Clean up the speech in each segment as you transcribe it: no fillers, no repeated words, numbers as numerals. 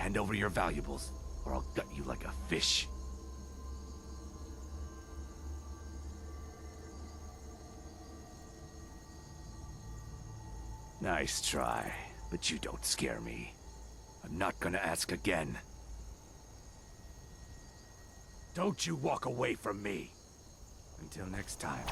Hand over your valuables, or I'll gut you like a fish. Nice try, but you don't scare me. I'm not gonna ask again. Don't you walk away from me. Until next time.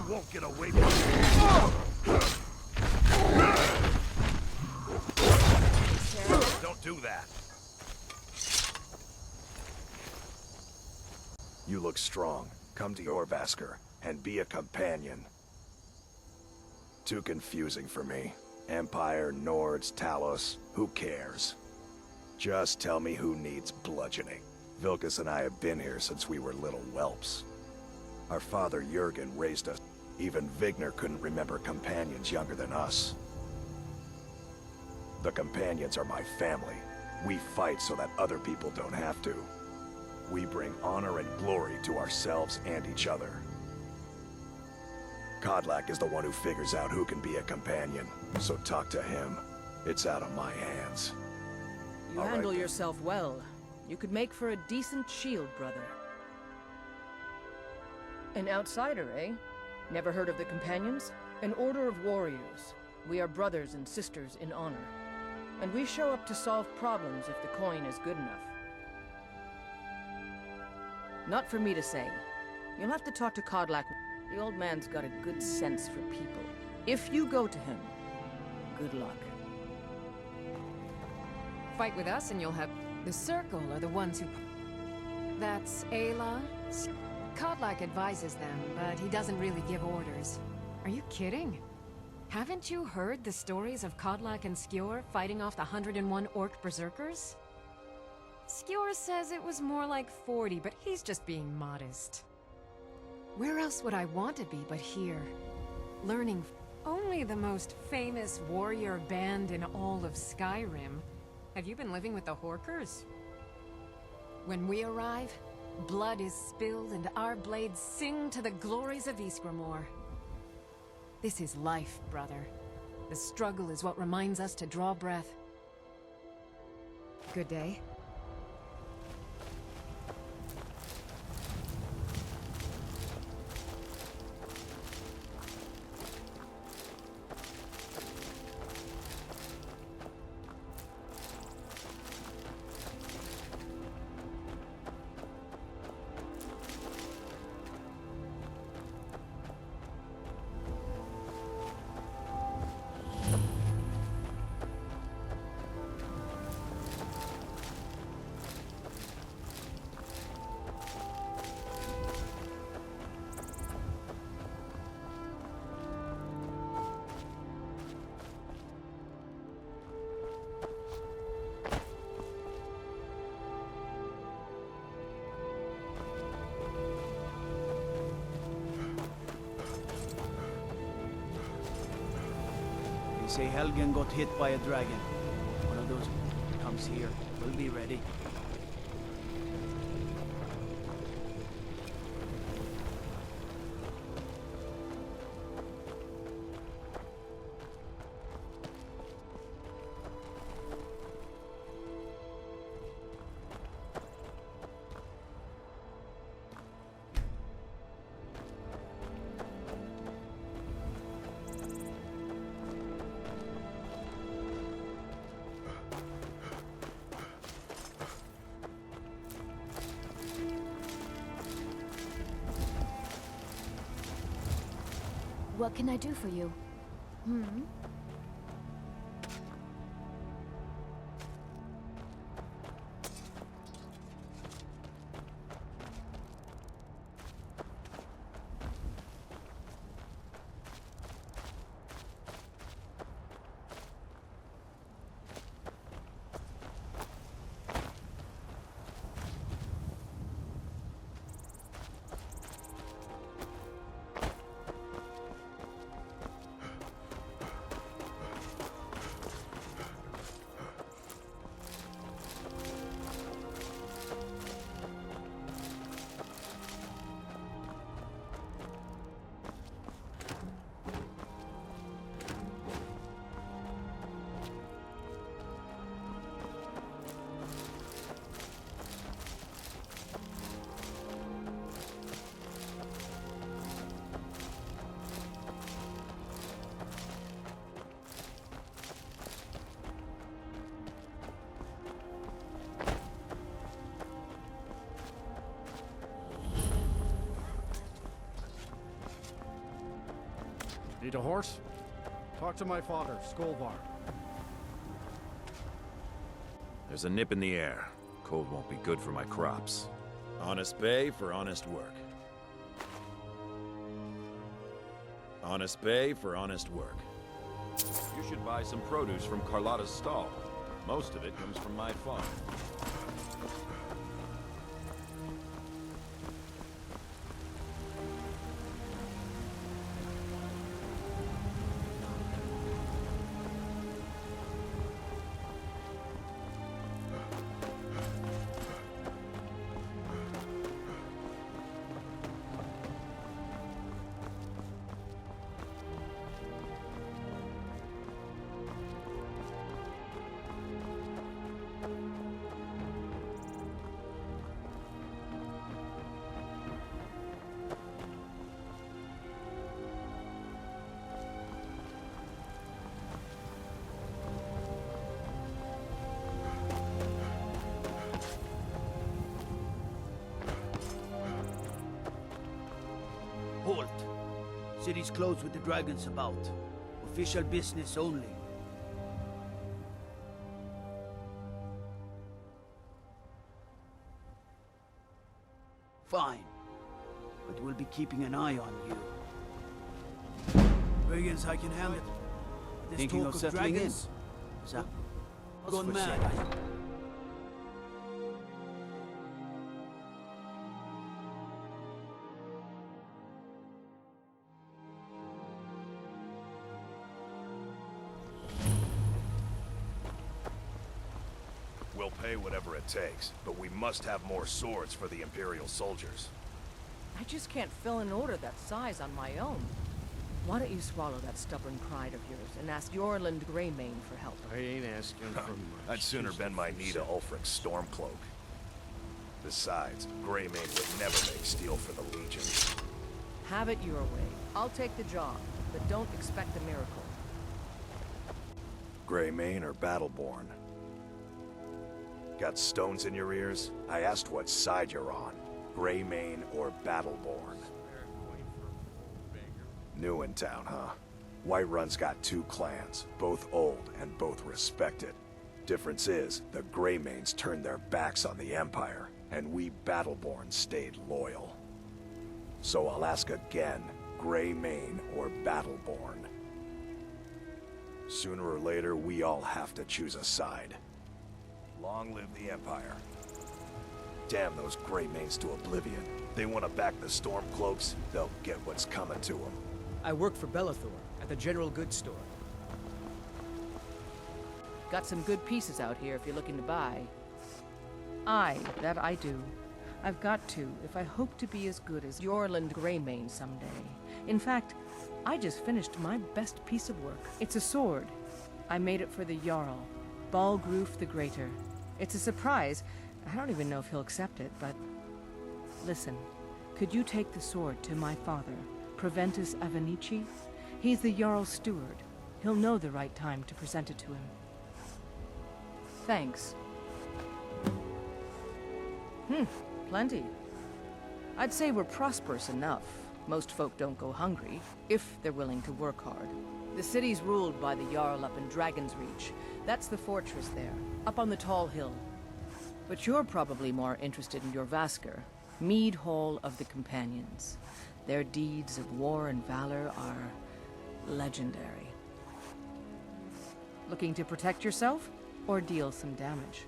Won't get away from me. Don't do that. You look strong. Come to your Vasker and be a companion. Too confusing for me. Empire, Nords, Talos, who cares? Just tell me who needs bludgeoning. Vilkas and I have been here since we were little whelps. Our father Jurgen raised us. Even Vigner couldn't remember companions younger than us. The companions are my family. We fight so that other people don't have to. We bring honor and glory to ourselves and each other. Kodlak is the one who figures out who can be a companion, so talk to him. It's out of my hands. You All right, handle then. yourself well. You could make for a decent shield, brother. An outsider, eh? Never heard of the Companions? An order of warriors. We are brothers and sisters in honor. And we show up to solve problems if the coin is good enough. Not for me to say. You'll have to talk to Kodlak. The old man's got a good sense for people. If you go to him, good luck. Fight with us and you'll have... The Circle are the ones who... That's Ayla. Kodlak advises them, but he doesn't really give orders. Are you kidding? Haven't you heard the stories of Kodlak and Skjor fighting off the 101 Orc Berserkers? Skjor says it was more like 40, but he's just being modest. Where else would I want to be but here? Learning only the most famous warrior band in all of Skyrim. Have you been living with the Horkers? When we arrive, blood is spilled and our blades sing to the glories of Ysgramor. This is life, brother. The struggle is what reminds us to draw breath. Good day. say Helgen got hit by a dragon. One of those comes here. We'll be ready. What can I do for you? Need a horse? Talk to my father, Skolvar. There's a nip in the air. Cold won't be good for my crops. Honest bay for honest work. Honest bay for honest work. You should buy some produce from Carlotta's stall. Most of it comes from my farm. Halt! City's closed with the dragons about. Official business only. Fine. But we'll be keeping an eye on you. Brigands, I can handle it. This Thinking talk of settling dragons? Is that gone mad? We'll pay whatever it takes, but we must have more swords for the Imperial soldiers. I just can't fill an order that size on my own. Why don't you swallow that stubborn pride of yours and ask Yorland Greymane for help? I ain't asking for much. I'd sooner bend my knee to Ulfric's Stormcloak. Besides, Greymane would never make steel for the Legion. Have it your way. I'll take the job, but don't expect a miracle. Greymane or Battleborn? Got stones in your ears? I asked what side you're on. Greymane or Battleborn? New in town, huh? Whiterun's got two clans, both old and both respected. Difference is, the Greymanes turned their backs on the Empire, and we Battleborn stayed loyal. So I'll ask again, Greymane or Battleborn? Sooner or later, we all have to choose a side. Long live the Empire. Damn those Greymanes to oblivion. They want to back the Stormcloaks, they'll get what's coming to them. I work for Bellathor, at the General Goods Store. Got some good pieces out here if you're looking to buy. Aye, that I do. I've got to, if I hope to be as good as Yorland Greymane someday. In fact, I just finished my best piece of work. It's a sword. I made it for the Jarl, Balgroof the Greater. It's a surprise. I don't even know if he'll accept it, but... Listen, could you take the sword to my father, Proventus Avenici? He's the Jarl's steward. He'll know the right time to present it to him. Thanks. Plenty. I'd say we're prosperous enough. Most folk don't go hungry, if they're willing to work hard. The city's ruled by the Jarl up in Dragon's Reach. That's the fortress there, up on the tall hill. But you're probably more interested in your Vasker, Mead Hall of the Companions. Their deeds of war and valor are legendary. Looking to protect yourself, or deal some damage?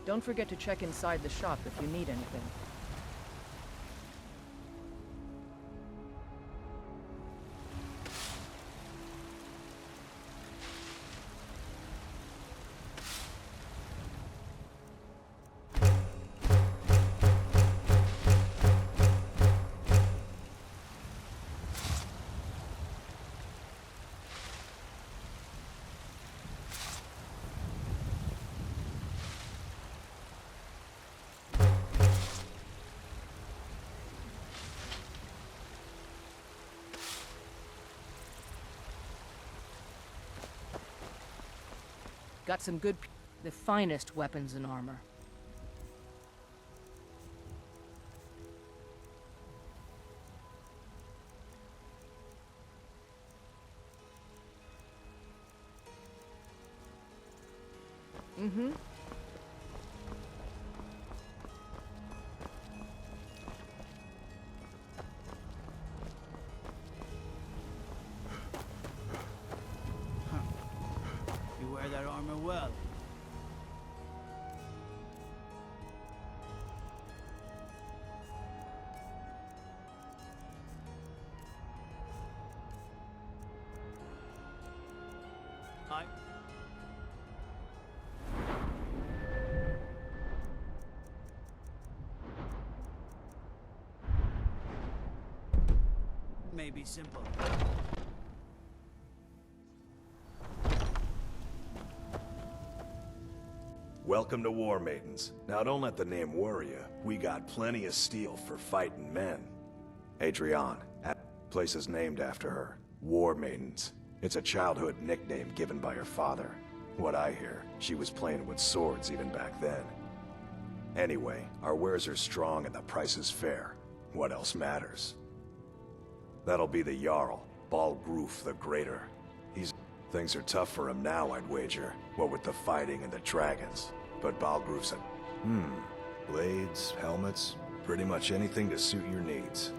Don't forget to check inside the shop if you need anything. Got some good... the finest weapons and armor. You wear that armor well. I... May be simple. Welcome to War Maidens. Now don't let the name worry you. We got plenty of steel for fighting men. Adrian, that place is named after her. War Maidens. It's a childhood nickname given by her father. What I hear, she was playing with swords even back then. Anyway, our wares are strong and the price is fair. What else matters? That'll be the Jarl, Balgroof the Greater. Things are tough for him now, I'd wager. What with the fighting and the dragons. But Balgroof's a... blades, helmets, pretty much anything to suit your needs.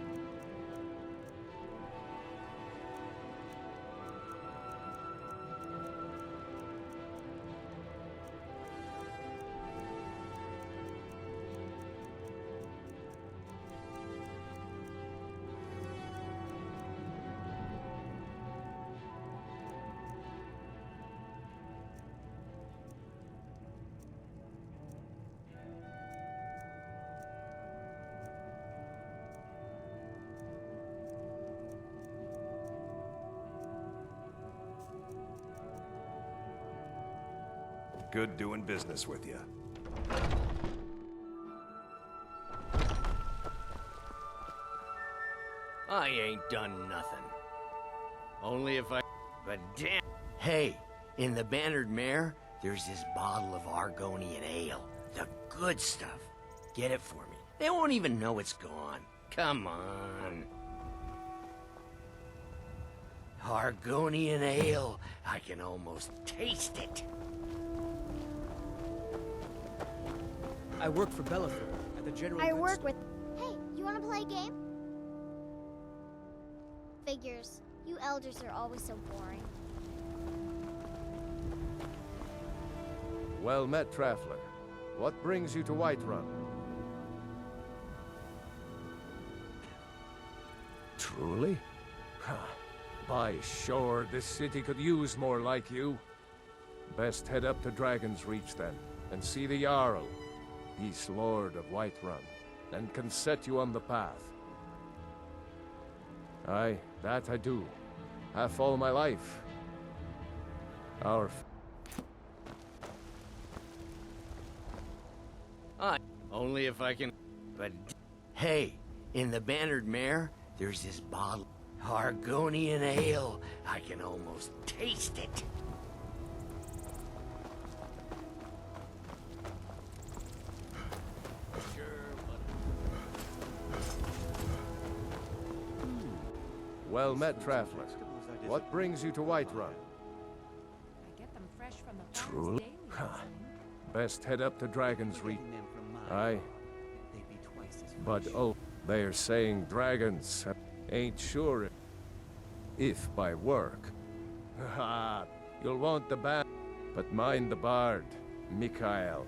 Good doing business with you. I ain't done nothing. Only if I... But damn... Hey, in the Bannered Mare, there's this bottle of Argonian ale. The good stuff. Get it for me. They won't even know it's gone. Come on. Argonian ale. I can almost taste it. I work for Bellathor at the General I Goods work store. with... Hey, you wanna play a game? Figures. You elders are always so boring. Well met, Traveler. What brings you to Whiterun? Truly? By shore, this city could use more like you. Best head up to Dragon's Reach then, and see the Jarl. He's Lord of Whiterun, and can set you on the path. Aye, that I do. Half all my life. Our... Only if I can... But... Hey, in the Bannered Mare, there's this bottle... Argonian ale. I can almost taste it. Well met, Traveler. What brings you to Whiterun? I get them fresh from the Truly? farms daily. Best head up to Dragon's Reach. Aye. But oh, they're saying dragons. Ain't sure if by work. Ha! You'll want the band, but mind the bard, Mikael.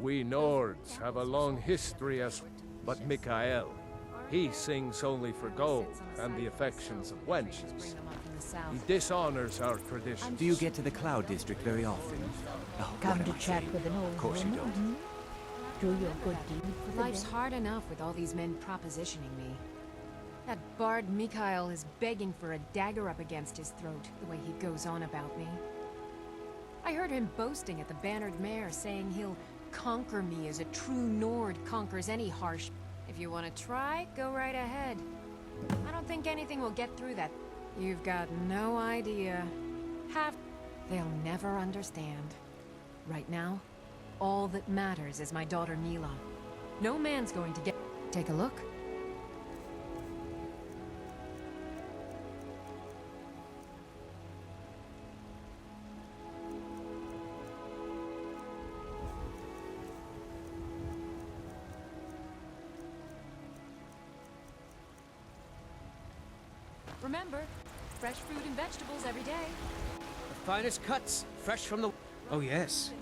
We Nords have a long history as, but Mikael, he sings only for gold and the affections of wenches. He dishonors our traditions. Do you get to the Cloud District very often? Oh, Come to chat with an old Of course you woman. don't. Do your good deed for the Life's day. hard enough with all these men propositioning me. That bard Mikael is begging for a dagger up against his throat, the way he goes on about me. I heard him boasting at the Bannered Mare, saying he'll conquer me as a true Nord conquers any harsh... If you want to try, go right ahead. I don't think anything will get through that. You've got no idea. They'll never understand. Right now, all that matters is my daughter Mila. No man's going to get... Take a look. Remember, fresh fruit and vegetables every day. The finest cuts, fresh from the... Oh yes.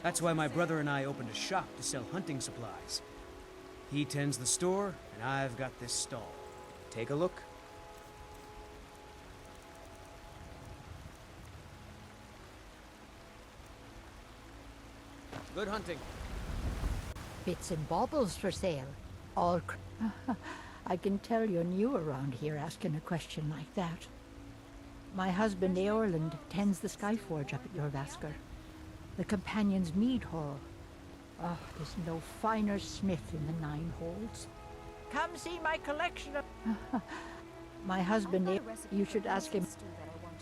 That's why my brother and I opened a shop to sell hunting supplies. He tends the store, and I've got this stall. Take a look. Good hunting. Bits and baubles for sale. All I can tell you're new around here asking a question like that. My husband Eorland tends the Skyforge up at Jorvaskr. The Companion's Mead Hall. Oh, there's no finer smith in the Nine Holds. Come see my collection of... My husband, you should ask him...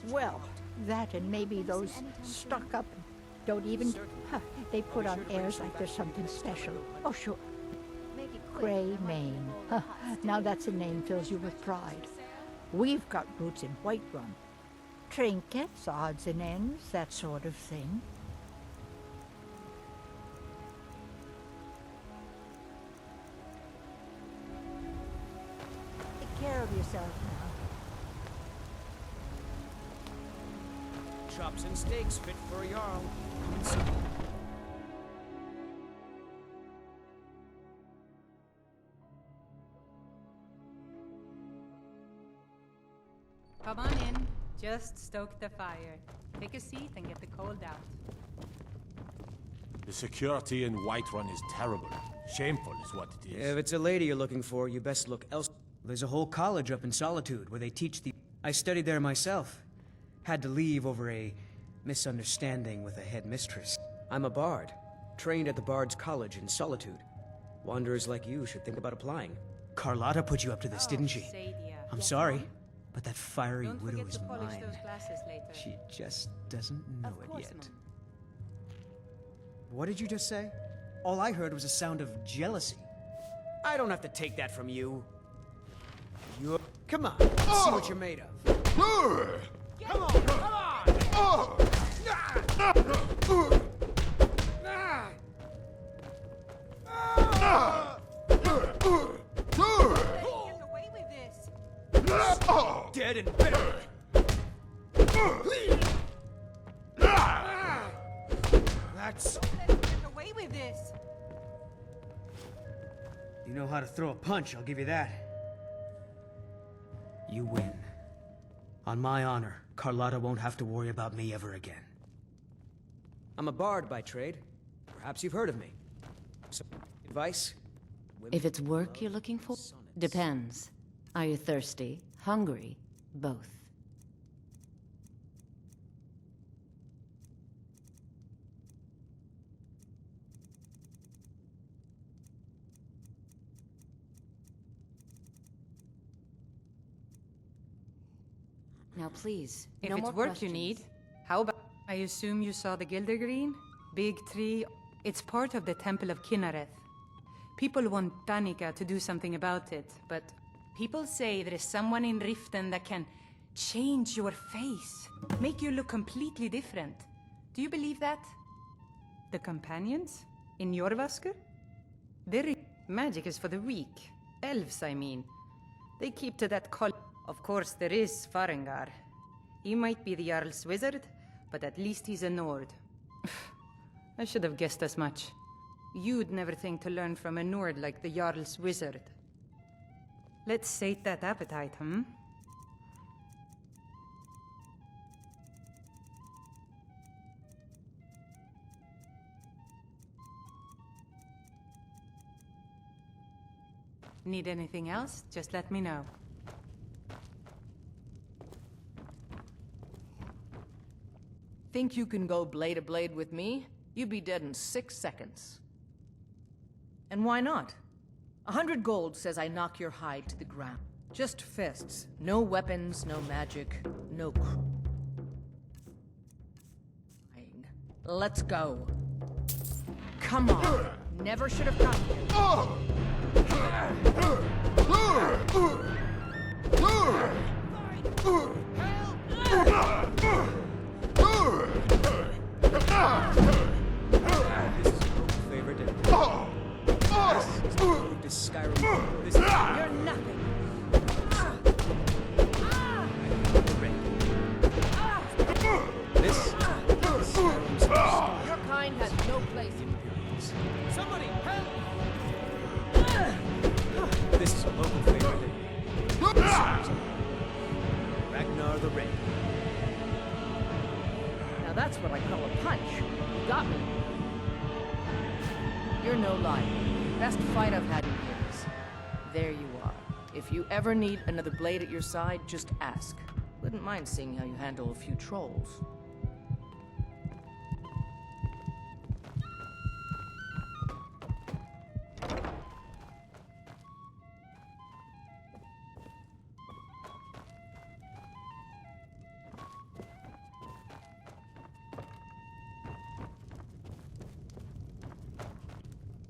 Well, that and maybe those stuck up don't even... They put on airs like there's something special. Oh, sure. Grey Mane. Now that's a name fills you with pride. We've got roots in Whiterun. Trinkets, odds and ends, that sort of thing. Take care of yourself now. Chops and steaks fit for a Jarl. Come on in. Just stoke the fire. Take a seat and get the cold out. The security in Whiterun is terrible. Shameful is what it is. If it's a lady you're looking for, you best look elsewhere. There's a whole college up in Solitude where they teach the... I studied there myself. Had to leave over a misunderstanding with a headmistress. I'm a bard, trained at the Bard's College in Solitude. Wanderers like you should think about applying. Carlotta put you up to this, didn't she? Sadia. I'm sorry, but that fiery Don't widow forget is to polish mine. those glasses later. She just doesn't know Of it course, yet. Mom. What did you just say? All I heard was a sound of jealousy. I don't have to take that from you. You're... Come on, let's see what you're made of. Come on, come on! Get away with this! Dead and buried. That's... Let him get away with this! You know how to throw a punch, I'll give you that. You win. On my honor, Carlotta won't have to worry about me ever again. I'm a bard by trade. Perhaps you've heard of me. So, advice? If it's work you're looking for, depends. Are you thirsty, hungry, both? Now please, If no it's more work questions. you need, how about... I assume you saw the Gildergreen? Big tree. It's part of the Temple of Kinnareth. People want Danica to do something about it, but people say there is someone in Riften that can change your face, make you look completely different. Do you believe that? The companions? In Jorvaskr? Magic is for the weak. Elves, I mean. They keep to that col... Of course, there is Farengar. He might be the Jarl's wizard, but at least he's a Nord. I should have guessed as much. You'd never think to learn from a Nord like the Jarl's wizard. Let's sate that appetite, hmm? Need anything else? Just let me know. Think you can go blade to blade with me? You'd be dead in 6 seconds. And why not? 100 gold says I knock your hide to the ground. Just fists. No weapons, no magic, no crying. Let's go. Come on. Never should have come here. Favorite this Skyrim. This You're nothing. This Skyrim's Your kind has no place in Somebody help! This is a local favorite. Ragnar the Red. Now that's what I call a punch. You got me. You're no liar. Best fight I've had in years. There you are. If you ever need another blade at your side, just ask. Wouldn't mind seeing how you handle a few trolls.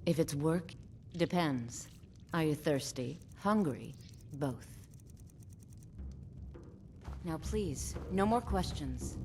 If it's work, depends. Are you thirsty, hungry, both? Now please, no more questions.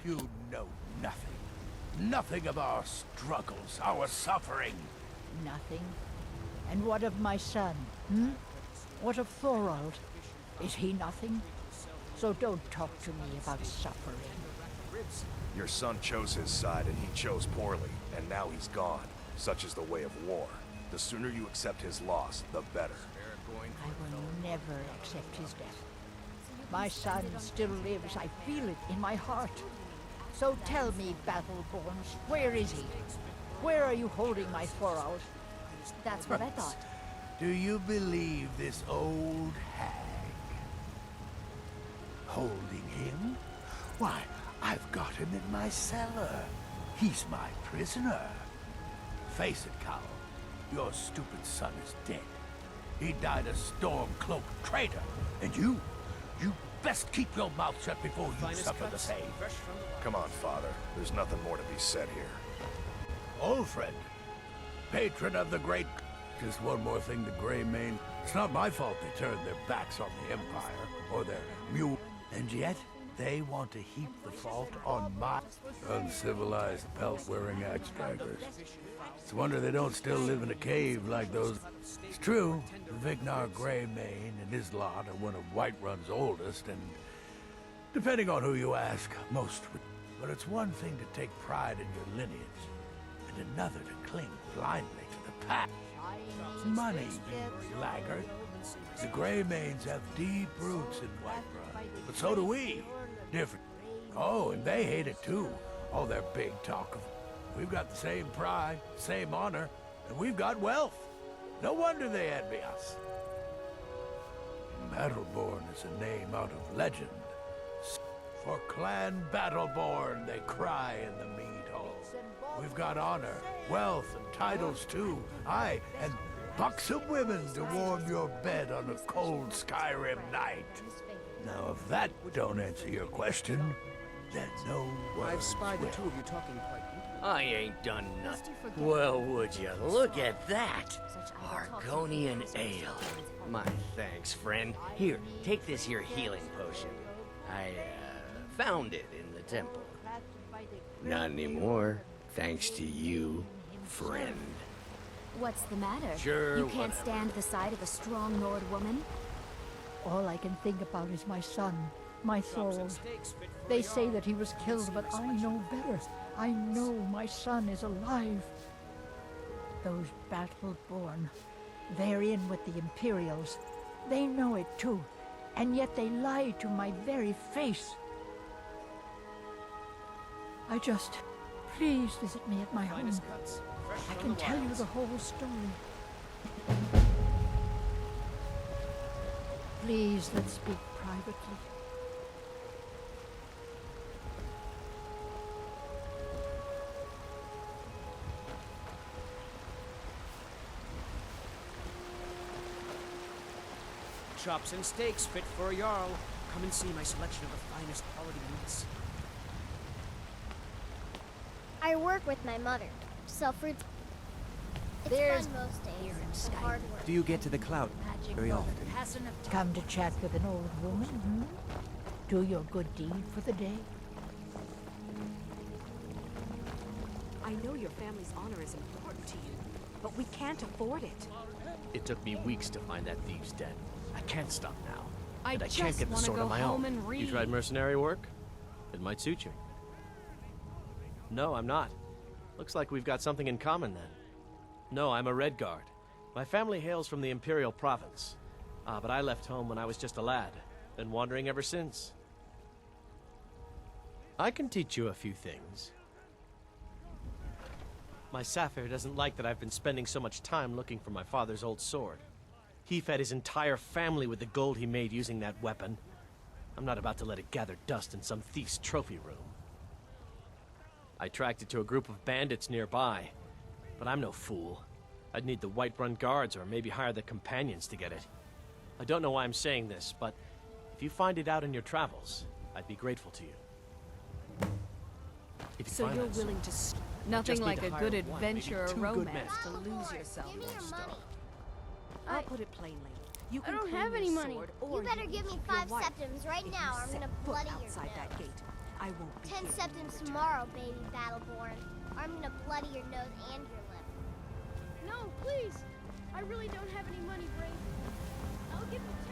You know nothing. Nothing of our struggles, our suffering. Nothing? And what of my son, hmm? What of Thorald? Is he nothing? So don't talk to me about suffering. Your son chose his side and he chose poorly, and now he's gone. Such is the way of war. The sooner you accept his loss, the better. I will never accept his death. My son still lives. I feel it in my heart. So tell me, Battleborns, where is he? Where are you holding my Thorald? That's what I thought. Do you believe this old hag? Holding him? Why, I've got him in my cellar. He's my prisoner. Face it, Cowell. Your stupid son is dead. He died a storm-cloaked traitor. And you best keep your mouth shut before you suffer the same. Come on, Father. There's nothing more to be said here. Old friend, patron of the great... Just one more thing to Greymane. It's not my fault they turned their backs on the Empire, or their mule. And yet, they want to heap the fault on my uncivilized pelt-wearing axe-draggers. It's a wonder they don't still live in a cave like those. It's true, Vignar Greymane and his lot are one of Whiterun's oldest, and depending on who you ask, most would. But it's one thing to take pride in your lineage, and another to cling blindly to the past. Money, you laggard. The Greymanes have deep roots in Whiterun, but so do we. Different. Oh, and they hate it too. All their big talk of... We've got the same pride, same honor, and we've got wealth. No wonder they envy us. Battleborn is a name out of legend. For Clan Battleborn, they cry in the mead hall. We've got honor, wealth, and titles too. Aye, and buxom women to warm your bed on a cold Skyrim night. Now, if that don't answer your question, then no words I've spied the will. two of you talking quite deeply. I ain't done nothing. Well, would you look at that? Argonian ale. My thanks, friend. Here, take this here healing potion. I, found it in the temple. Not anymore, thanks to you, friend. What's the matter? Sure, You can't whatever. stand the sight of a strong Nord woman? All I can think about is my son, my Thorald. They say that he was killed, but I know better. I know my son is alive. Those Battleborn, they're in with the Imperials. They know it too, and yet they lie to my very face. I just... Please visit me at my home. I can tell you the whole story. Please, let's speak privately. Chops and steaks fit for a Jarl. Come and see my selection of the finest quality meats. I work with my mother. Sell fruits. It's There's fun most days. here in and Skyrim. hard work. Do you get to the cloud very often? Come to chat with an old woman, hmm? Do your good deed for the day. I know your family's honor is important to you, but we can't afford it. It took me weeks to find that thieves' den. I can't stop now. I and I just can't get the wanna sword go on my home own. and read. You tried mercenary work? It might suit you. No, I'm not. Looks like we've got something in common then. No, I'm a Red Guard. My family hails from the Imperial Province. But I left home when I was just a lad. Been wandering ever since. I can teach you a few things. My Saphir doesn't like that I've been spending so much time looking for my father's old sword. He fed his entire family with the gold he made using that weapon. I'm not about to let it gather dust in some thief's trophy room. I tracked it to a group of bandits nearby, but I'm no fool. I'd need the Whiterun guards or maybe hire the companions to get it. I don't know why I'm saying this, but if you find it out in your travels, I'd be grateful to you. If you So find you're that willing to... Nothing just need like to a hire good one, maybe adventure or two good romance men. to lose yourself. Give me your money. I'll put it plainly. You I can don't claim have your any money. sword, You or better can give me keep your 5 wife. septims right If now, you or I'm set gonna foot bloody your outside that nose. gate, I I won't be 10 here septims when you return. tomorrow, baby Battleborn. Or I'm gonna bloody your nose and your lip. No, please! I really don't have any money, Brave. I'll give it to